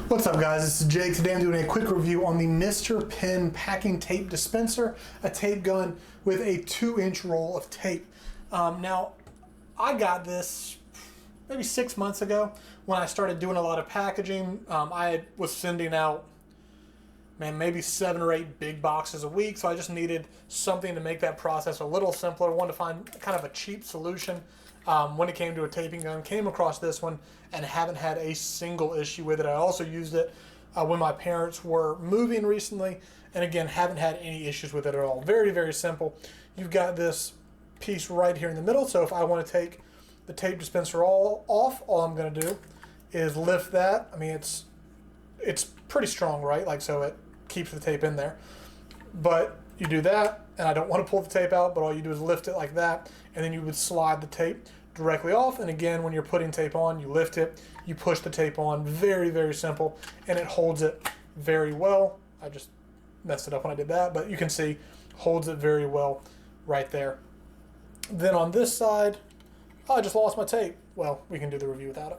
What's up guys, this is Jake. Today I'm doing a quick review on the Mr. Pen Packing Tape Dispenser, a tape gun with a 2-inch roll of tape. Now, I got this maybe 6 months ago when I started doing a lot of packaging. I was sending out maybe 7 or 8 big boxes a week, so I just needed something to make that process a little simpler. I wanted to find kind of a cheap solution when it came to a taping gun. Came across this one and haven't had a single issue with it. I also used it when my parents were moving recently, and again, haven't had any issues with it at all. Very, very simple. You've got this piece right here in the middle, so if I want to take the tape dispenser off, all I'm going to do is lift that. I mean, it's pretty strong, right? Like, so it keeps the tape in there. But you do that, and I don't want to pull the tape out, but all you do is lift it like that, and then you would slide the tape directly off. And again, when you're putting tape on, you lift it, you push the tape on. Very, very simple, and it holds it very well. I just messed it up when I did that, but you can see holds it very well right there. Then on this side, oh, I just lost my tape. Well, we can do the review without it.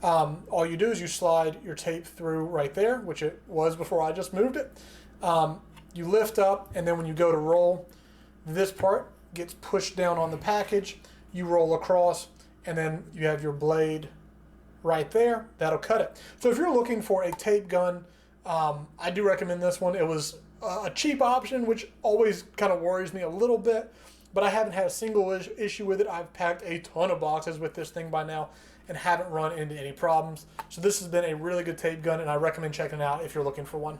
All you do is you slide your tape through right there, which it was before I just moved it. You lift up, and then when you go to roll, this part gets pushed down on the package. You roll across, and then you have your blade right there. That'll cut it. So if you're looking for a tape gun, I do recommend this one. It was a cheap option, which always kind of worries me a little bit, but I haven't had a single issue with it. I've packed a ton of boxes with this thing by now and haven't run into any problems. So this has been a really good tape gun, and I recommend checking it out if you're looking for one.